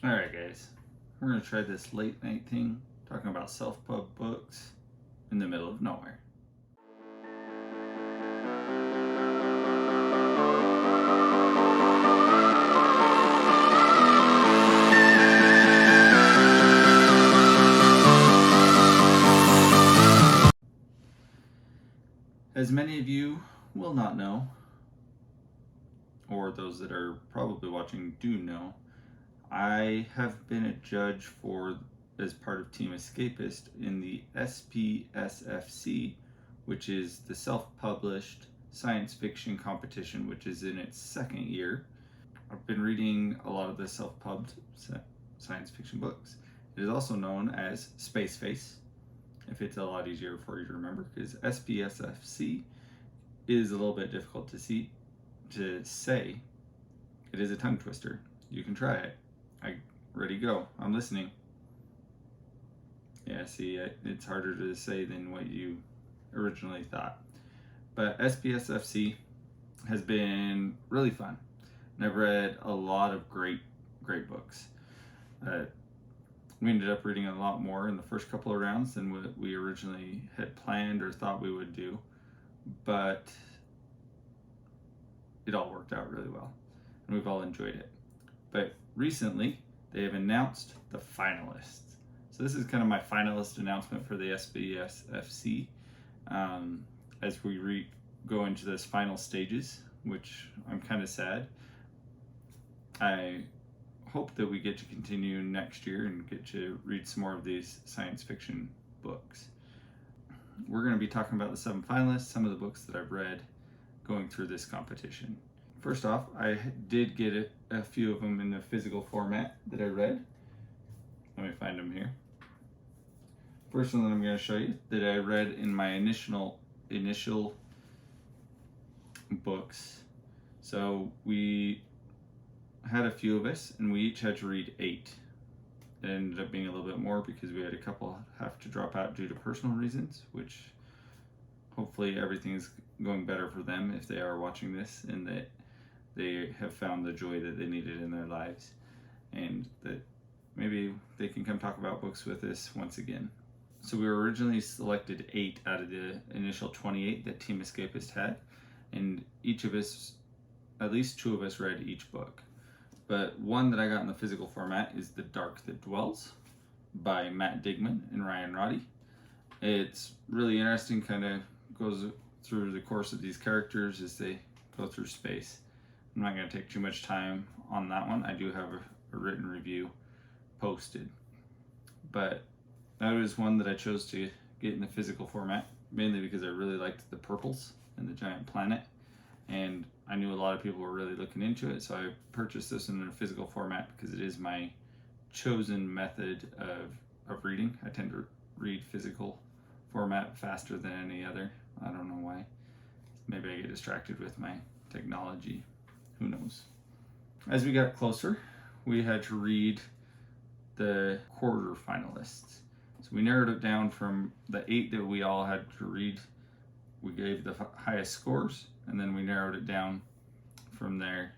Alright guys, we're going to try this late night thing, talking about self-pub books in the middle of nowhere. As many of you will not know, or those that are probably watching do know, I have been a judge as part of Team Escapist in the SPSFC, which is the self-published science fiction competition, which is in its second year. I've been reading a lot of the self-pubbed science fiction books. It is also known as SPSFC, if it's a lot easier for you to remember, because SPSFC is a little bit difficult to say. It is a tongue twister. You can try it. Ready, go. I'm listening. Yeah, see, it's harder to say than what you originally thought. But SPSFC has been really fun. And I've read a lot of great books. We ended up reading a lot more in the first couple of rounds than what we originally had planned or thought we would do. But it all worked out really well. And we've all enjoyed it. But recently, they have announced the finalists. So this is kind of my finalist announcement for the SPSFC as we go into those final stages, which I'm kind of sad. I hope that we get to continue next year and get to read some more of these science fiction books. We're going to be talking about the 7 finalists, some of the books that I've read going through this competition. First off, I did get a few of them in the physical format that I read. Let me find them here. First one that I'm going to show you that I read in my initial books. So we had a few of us and we each had to read 8. It ended up being a little bit more because we had a couple have to drop out due to personal reasons, which hopefully everything's going better for them if they are watching this and that they have found the joy that they needed in their lives, and that maybe they can come talk about books with us once again. So we were originally selected 8 out of the initial 28 that Team Escapist had, and each of us, at least 2 of us, read each book. But one that I got in the physical format is The Dark That Dwells by Matt Digman and Ryan Roddy. It's really interesting, kind of goes through the course of these characters as they go through space. I'm not going to take too much time on that one. I do have a written review posted. But that was one that I chose to get in the physical format, mainly because I really liked the purples and the giant planet. And I knew a lot of people were really looking into it, so I purchased this in a physical format because it is my chosen method of reading. I tend to read physical format faster than any other. I don't know why. Maybe I get distracted with my technology. Who knows? As we got closer, we had to read the quarter finalists. So we narrowed it down from the 8 that we all had to read. We gave the highest scores, and then we narrowed it down from there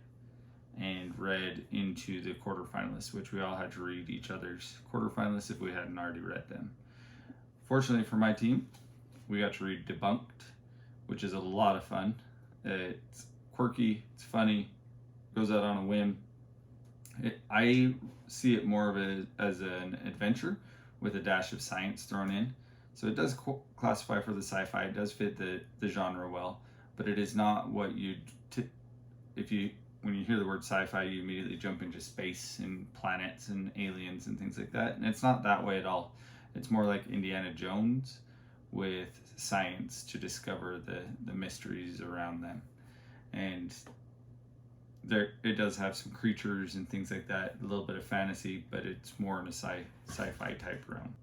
and read into the quarterfinalists, which we all had to read each other's quarterfinalists if we hadn't already read them. Fortunately for my team, we got to read Debunked, which is a lot of fun. It's quirky, it's funny, goes out on a whim. I see it more of as an adventure with a dash of science thrown in. So it does classify for the sci-fi, it does fit the genre well, but it is not what when you hear the word sci-fi, you immediately jump into space and planets and aliens and things like that. And it's not that way at all. It's more like Indiana Jones with science to discover the mysteries around them. And it does have some creatures and things like that, a little bit of fantasy, but it's more in a sci-fi type realm.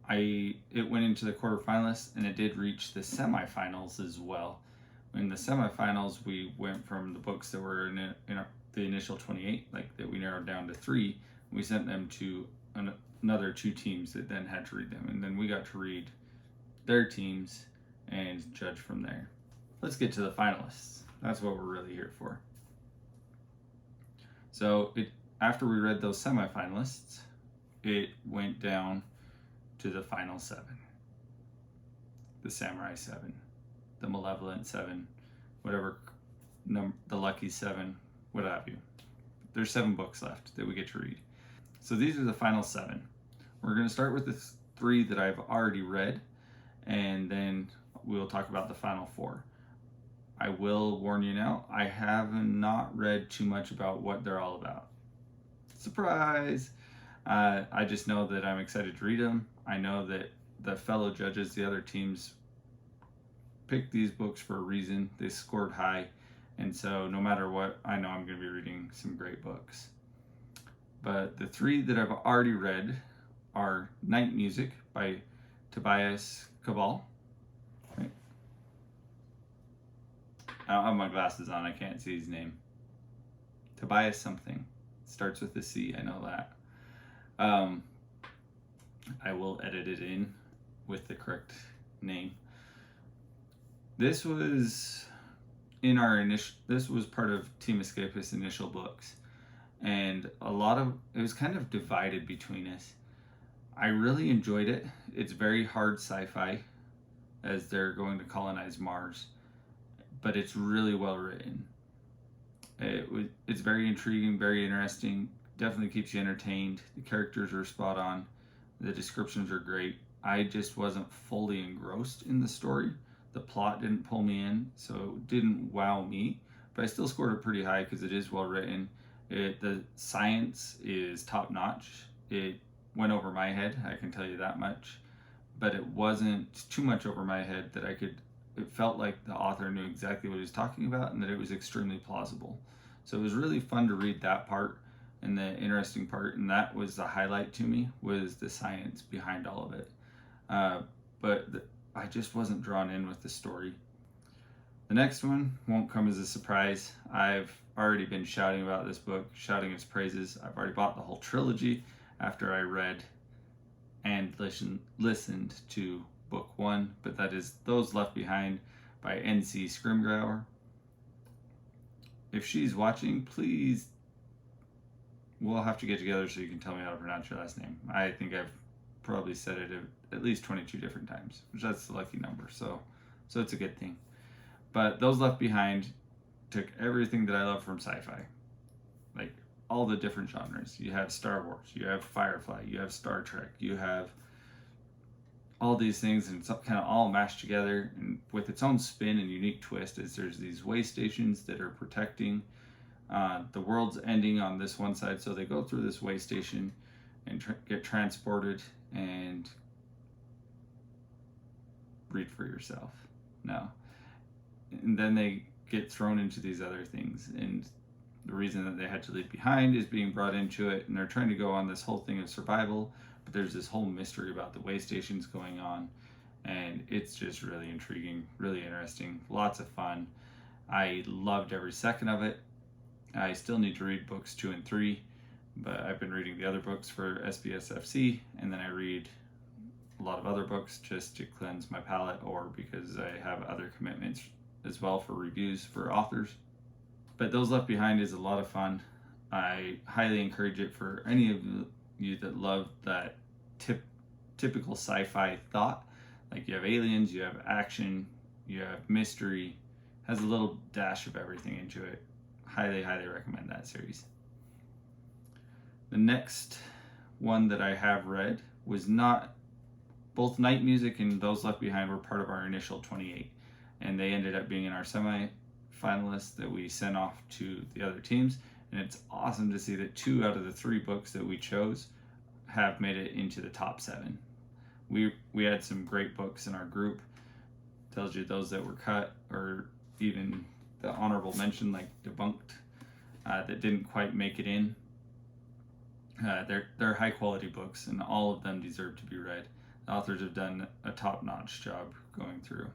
It went into the quarterfinalists and it did reach the semifinals as well. In the semifinals, we went from the books that were in the initial 28, like that we narrowed down to 3. We sent them to another 2 teams that then had to read them, and then we got to read their teams and judge from there. Let's get to the finalists. That's what we're really here for. So after we read those semifinalists, it went down to the final 7. The Samurai 7, the Malevolent 7, whatever the Lucky 7, what have you. There's 7 books left that we get to read. So these are the final 7. We're going to start with the 3 that I've already read, and then we'll talk about the final 4. I will warn you now, I have not read too much about what they're all about. Surprise! I just know that I'm excited to read them. I know that the fellow judges, the other teams, picked these books for a reason. They scored high, and so no matter what, I know I'm going to be reading some great books. But the 3 that I've already read are Night Music by Tobias Cabal. Right. I don't have my glasses on, I can't see his name. Tobias something. Starts with a C, I know that. I will edit it in with the correct name. This was in our this was part of Team Escapist's initial books, and it was kind of divided between us. I really enjoyed it. It's very hard sci-fi, as they're going to colonize Mars, but it's really well written. It's very intriguing, very interesting, definitely keeps you entertained. The characters are spot on, the descriptions are great. I just wasn't fully engrossed in the story. The plot didn't pull me in, so it didn't wow me, but I still scored it pretty high because it is well written. The science is top notch. It went over my head, I can tell you that much, but it wasn't too much over my head that it felt like the author knew exactly what he was talking about and that it was extremely plausible. So it was really fun to read that part, and the interesting part, and that was the highlight to me, was the science behind all of it. I just wasn't drawn in with the story. The next one won't come as a surprise. I've already been shouting about this book, shouting its praises. I've already bought the whole trilogy after I read and listened to book 1, but that is Those Left Behind by N.C. Scrimgrauer. If she's watching, please, we'll have to get together so you can tell me how to pronounce your last name. I think I've probably said it at least 22 different times, which that's the lucky number, so it's a good thing. But Those Left Behind took everything that I love from sci-fi, like all the different genres. You have Star Wars, you have Firefly, you have Star Trek, you have all these things, and it's kind of all mashed together, and with its own spin and unique twist, is there's these way stations that are protecting the world's ending on this one side, so they go through this way station and get transported. And read for yourself now. And then they get thrown into these other things, and the reason that they had to leave behind is being brought into it, and they're trying to go on this whole thing of survival, but there's this whole mystery about the way stations going on, and it's just really intriguing, really interesting, lots of fun. I loved every second of it. I still need to read books 2 and 3, but I've been reading the other books for SPSFC, and then I read a lot of other books just to cleanse my palate, or because I have other commitments as well for reviews for authors. But Those Left Behind is a lot of fun. I highly encourage it for any of you that love that typical sci-fi thought. Like, you have aliens, you have action, you have mystery, has a little dash of everything into it. Highly, highly recommend that series. The next one that I have read was not, both Night Music and Those Left Behind were part of our initial 28, and they ended up being in our semi-finalists that we sent off to the other teams, and it's awesome to see that 2 out of the 3 books that we chose have made it into the top 7. We had some great books in our group. Tells you those that were cut, or even the honorable mention, like Debunked, that didn't quite make it in. They're high quality books, and all of them deserve to be read. The authors have done a top-notch job going through.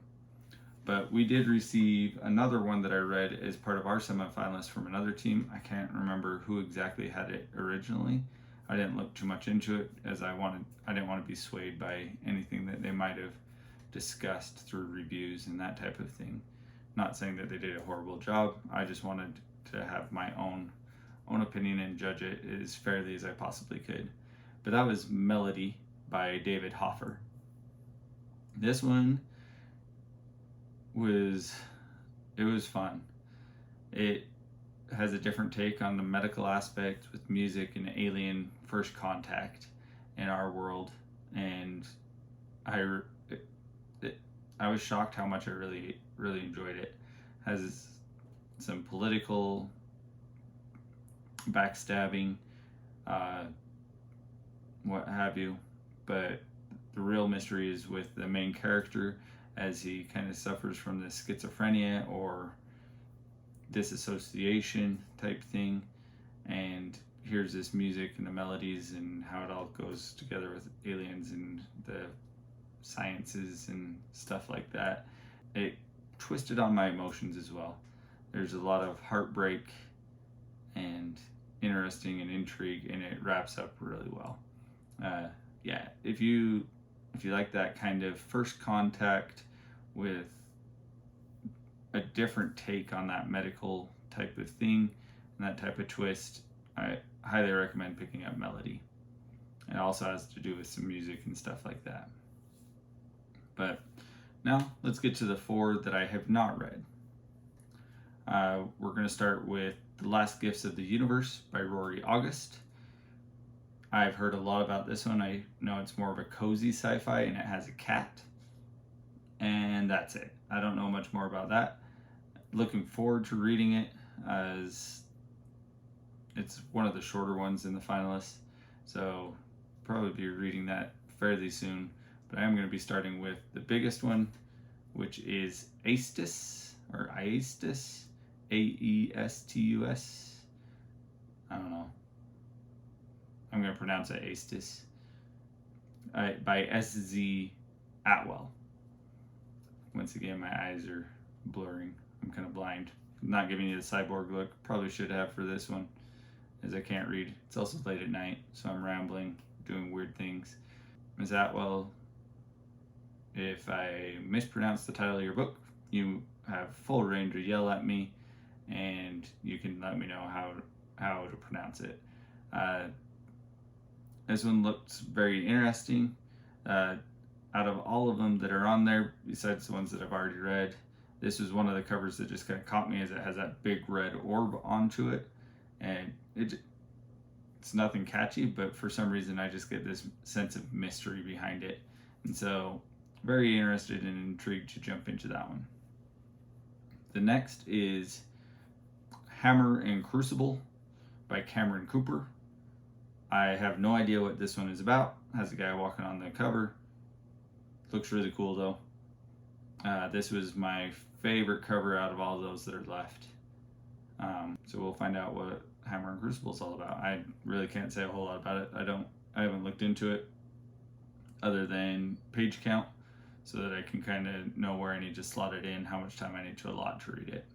But we did receive another one that I read as part of our semifinalists from another team. I can't remember who exactly had it originally. I didn't look too much into it, as I didn't want to be swayed by anything that they might have discussed through reviews and that type of thing. Not saying that they did a horrible job. I just wanted to have my own opinion and judge it as fairly as I possibly could. But that was Melody by David Hoffer. This one was fun. It has a different take on the medical aspect with music and alien first contact in our world, and I was shocked how much I really enjoyed it. Has some political backstabbing, what have you, but the real mystery is with the main character as he kind of suffers from this schizophrenia or disassociation type thing, and here's this music and the melodies and how it all goes together with aliens and the sciences and stuff like that. It twisted on my emotions as well. There's a lot of heartbreak and interesting and intrigue, and it wraps up really well. Yeah, if you like that kind of first contact with a different take on that medical type of thing and that type of twist, I highly recommend picking up Melody. It also has to do with some music and stuff like that. But now let's get to the 4 that I have not read. We're going to start with The Last Gifts of the Universe by Rory August. I've heard a lot about this one. I know it's more of a cozy sci-fi and it has a cat. And that's it. I don't know much more about that. Looking forward to reading it, as it's one of the shorter ones in the finalists. So probably be reading that fairly soon. But I am going to be starting with the biggest one, which is Aestus, or Aestus, Aestus. I don't know. I'm going to pronounce it Aestus. By S.Z. Atwell. Once again, my eyes are blurring. I'm kind of blind. I'm not giving you the cyborg look. Probably should have for this one, as I can't read. It's also late at night, so I'm rambling, doing weird things. Ms. Atwell, if I mispronounce the title of your book, you have full reign to yell at me, and you can let me know how to pronounce it. This one looks very interesting. Out of all of them that are on there, besides the ones that I've already read, this was one of the covers that just kind of caught me, as it has that big red orb onto it, and it's nothing catchy, but for some reason I just get this sense of mystery behind it, and so very interested and intrigued to jump into that one. The next is Hammer and Crucible by Cameron Cooper. I have no idea what this one is about. Has a guy walking on the cover. Looks really cool though. This was my favorite cover out of all those that are left. So we'll find out what Hammer and Crucible is all about. I really can't say a whole lot about it. I haven't looked into it other than page count, so that I can kind of know where I need to slot it in, how much time I need to allot to read it.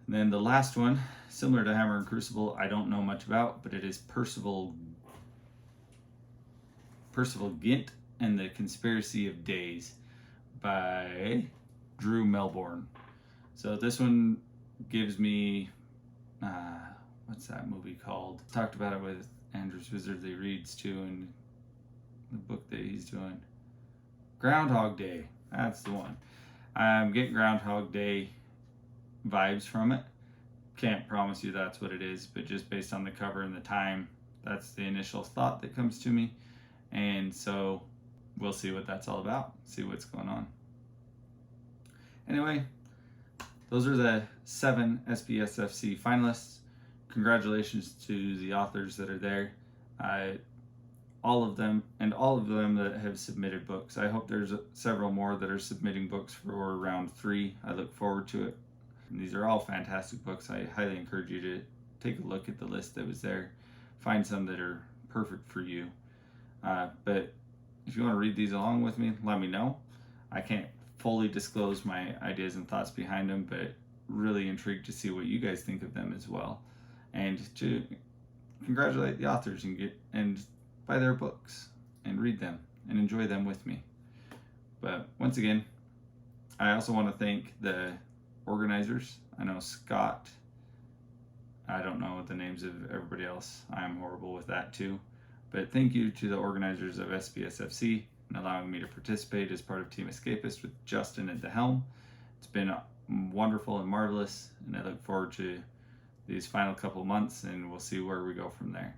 And then the last one, similar to Hammer and Crucible, I don't know much about, but it is Percival Gint and the Conspiracy of Days by Drew Melbourne. So this one gives me, what's that movie called? Talked about it with Andrew's Wizardly Reads too, in the book that he's doing. Groundhog Day, that's the one. I'm getting Groundhog Day vibes from it. Can't promise you that's what it is, but just based on the cover and the time, that's the initial thought that comes to me. And so we'll see what that's all about, see what's going on. Anyway, those are the 7 SPSFC finalists. Congratulations to the authors that are there. All of them that have submitted books. I hope there's several more that are submitting books for round 3. I look forward to it. And these are all fantastic books. I highly encourage you to take a look at the list that was there. Find some that are perfect for you. But if you want to read these along with me, let me know. I can't fully disclose my ideas and thoughts behind them, but really intrigued to see what you guys think of them as well. And to congratulate the authors and buy their books and read them and enjoy them with me. But once again, I also want to thank the organizers. I know Scott I don't know the names of everybody else. I'm horrible with that too. But thank you to the organizers of SPSFC and allowing me to participate as part of Team Escapist with Justin at the helm. It's been wonderful and marvelous, and I look forward to these final couple months, and we'll see where we go from there.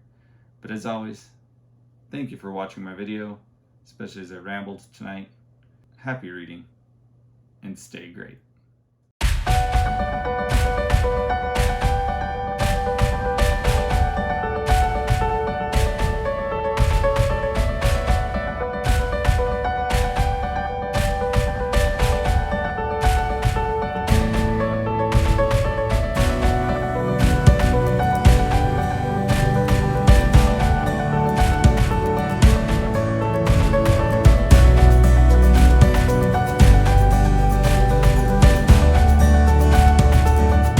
But as always, thank you for watching my video, especially as I rambled tonight. Happy reading, and stay great.